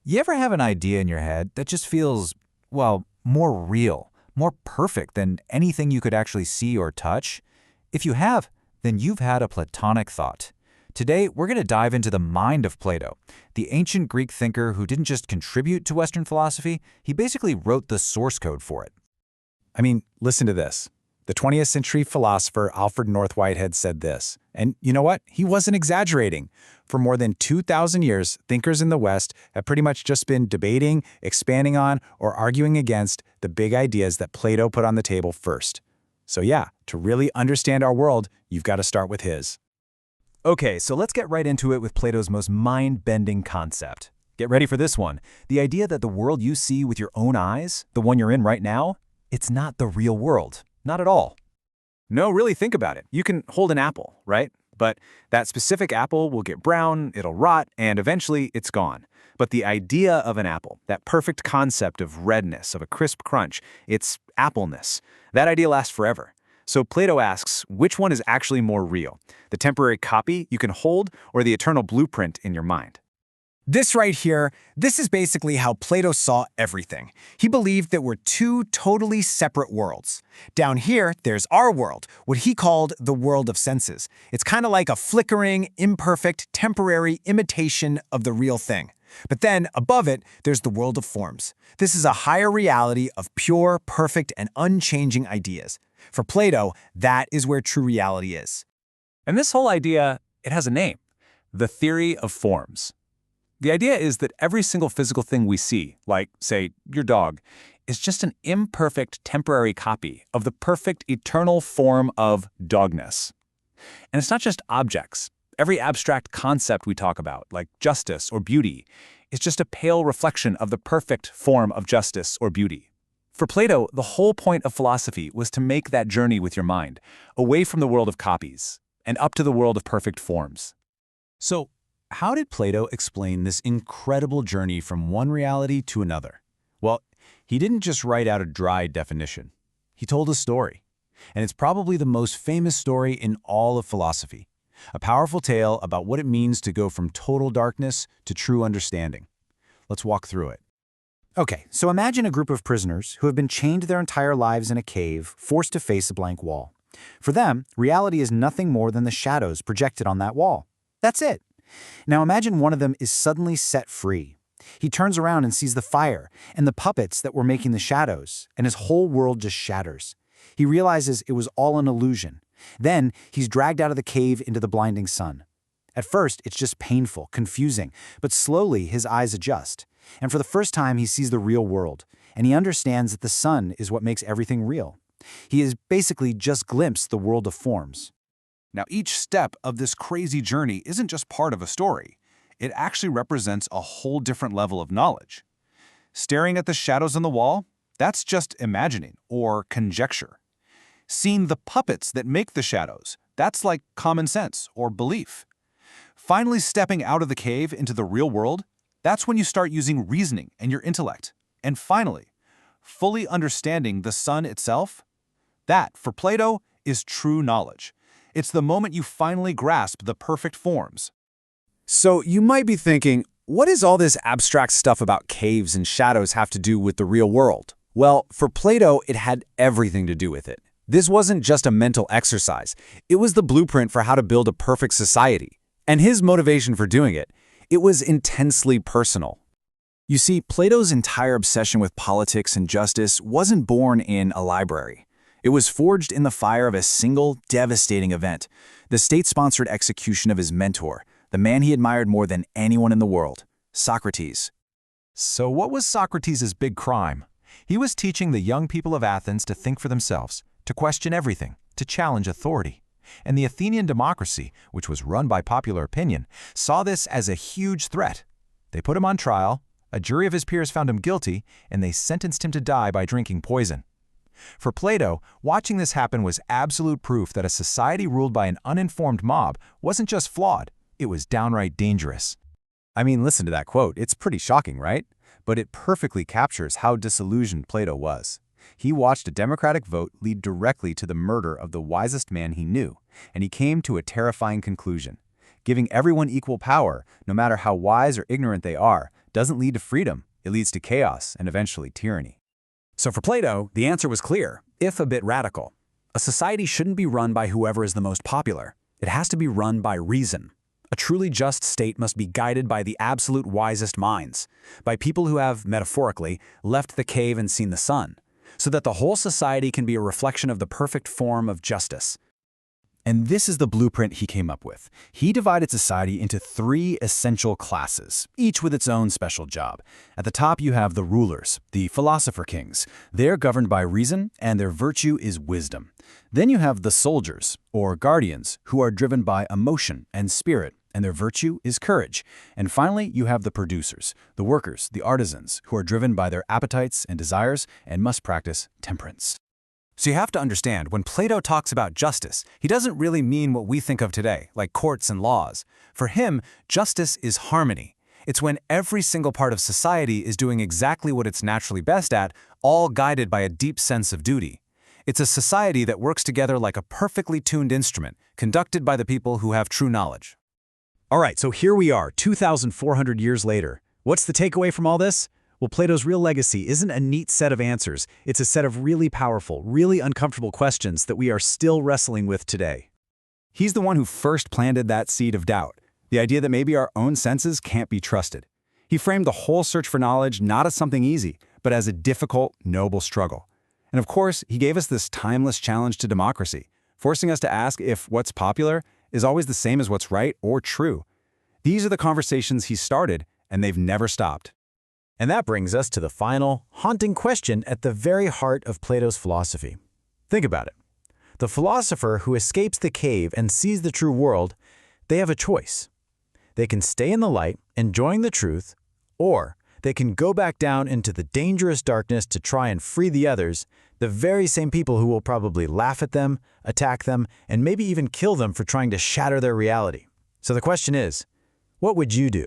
You ever have an idea in your head that just feels, well, more real, more perfect than anything you could actually see or touch? If you have, then you've had a Platonic thought. Today, we're going to dive into the mind of Plato, the ancient Greek thinker who didn't just contribute to Western philosophy, he basically wrote the source code for it. I mean, listen to this. The 20th century philosopher Alfred North Whitehead said this. And you know what? He wasn't exaggerating. For more than 2,000 years, thinkers in the West have pretty much just been debating, expanding on, or arguing against the big ideas that Plato put on the table first. So yeah, to really understand our world, you've got to start with his. Okay, so let's get right into it with Plato's most mind-bending concept. Get ready for this one. The idea that the world you see with your own eyes, the one you're in right now, it's not the real world. Not at all. No, really think about it. You can hold an apple, right? But that specific apple will get brown, it'll rot, and eventually it's gone. But the idea of an apple, that perfect concept of redness, of a crisp crunch, it's appleness. That idea lasts forever. So Plato asks, which one is actually more real? The temporary copy you can hold or the eternal blueprint in your mind? This right here, this is basically how Plato saw everything. He believed that we're two totally separate worlds. Down here, there's our world, what he called the world of senses. It's kind of like a flickering, imperfect, temporary imitation of the real thing. But then, above it, there's the world of forms. This is a higher reality of pure, perfect, and unchanging ideas. For Plato, that is where true reality is. And this whole idea, it has a name. The theory of forms. The idea is that every single physical thing we see, like, say, your dog, is just an imperfect temporary copy of the perfect eternal form of dogness. And it's not just objects. Every abstract concept we talk about, like justice or beauty, is just a pale reflection of the perfect form of justice or beauty. For Plato, the whole point of philosophy was to make that journey with your mind, away from the world of copies, and up to the world of perfect forms. So, how did Plato explain this incredible journey from one reality to another? Well, he didn't just write out a dry definition. He told a story. And it's probably the most famous story in all of philosophy. A powerful tale about what it means to go from total darkness to true understanding. Let's walk through it. Okay, so imagine a group of prisoners who have been chained their entire lives in a cave, forced to face a blank wall. For them, reality is nothing more than the shadows projected on that wall. That's it. Now imagine one of them is suddenly set free. He turns around and sees the fire and the puppets that were making the shadows, and his whole world just shatters. He realizes it was all an illusion. Then he's dragged out of the cave into the blinding sun. At first, it's just painful, confusing, but slowly his eyes adjust. And for the first time, he sees the real world, and he understands that the sun is what makes everything real. He has basically just glimpsed the world of forms. Now, each step of this crazy journey isn't just part of a story. It actually represents a whole different level of knowledge. Staring at the shadows on the wall, that's just imagining or conjecture. Seeing the puppets that make the shadows, that's like common sense or belief. Finally stepping out of the cave into the real world, that's when you start using reasoning and your intellect. And finally, fully understanding the sun itself, that, for Plato, is true knowledge. It's the moment you finally grasp the perfect forms. So you might be thinking, what does all this abstract stuff about caves and shadows have to do with the real world? Well, for Plato, it had everything to do with it. This wasn't just a mental exercise. It was the blueprint for how to build a perfect society. And his motivation for doing it, it was intensely personal. You see, Plato's entire obsession with politics and justice wasn't born in a library. It was forged in the fire of a single, devastating event, the state-sponsored execution of his mentor, the man he admired more than anyone in the world, Socrates. So what was Socrates' big crime? He was teaching the young people of Athens to think for themselves, to question everything, to challenge authority. And the Athenian democracy, which was run by popular opinion, saw this as a huge threat. They put him on trial, a jury of his peers found him guilty, and they sentenced him to die by drinking poison. For Plato, watching this happen was absolute proof that a society ruled by an uninformed mob wasn't just flawed, it was downright dangerous. I mean, listen to that quote. It's pretty shocking, right? But it perfectly captures how disillusioned Plato was. He watched a democratic vote lead directly to the murder of the wisest man he knew, and he came to a terrifying conclusion. Giving everyone equal power, no matter how wise or ignorant they are, doesn't lead to freedom. It leads to chaos and eventually tyranny. So for Plato, the answer was clear, if a bit radical. A society shouldn't be run by whoever is the most popular. It has to be run by reason. A truly just state must be guided by the absolute wisest minds, by people who have, metaphorically, left the cave and seen the sun, so that the whole society can be a reflection of the perfect form of justice. And this is the blueprint he came up with. He divided society into 3 essential classes, each with its own special job. At the top you have the rulers, the philosopher kings. They're governed by reason, and their virtue is wisdom. Then you have the soldiers, or guardians, who are driven by emotion and spirit, and their virtue is courage. And finally, you have the producers, the workers, the artisans, who are driven by their appetites and desires and must practice temperance. So you have to understand, when Plato talks about justice, he doesn't really mean what we think of today, like courts and laws. For him, justice is harmony. It's when every single part of society is doing exactly what it's naturally best at, all guided by a deep sense of duty. It's a society that works together like a perfectly tuned instrument, conducted by the people who have true knowledge. All right, so here we are, 2,400 years later. What's the takeaway from all this? Well, Plato's real legacy isn't a neat set of answers. It's a set of really powerful, really uncomfortable questions that we are still wrestling with today. He's the one who first planted that seed of doubt, the idea that maybe our own senses can't be trusted. He framed the whole search for knowledge not as something easy, but as a difficult, noble struggle. And of course, he gave us this timeless challenge to democracy, forcing us to ask if what's popular is always the same as what's right or true. These are the conversations he started, and they've never stopped. And that brings us to the final, haunting question at the very heart of Plato's philosophy. Think about it. The philosopher who escapes the cave and sees the true world, they have a choice. They can stay in the light, enjoying the truth, or they can go back down into the dangerous darkness to try and free the others, the very same people who will probably laugh at them, attack them, and maybe even kill them for trying to shatter their reality. So the question is, what would you do?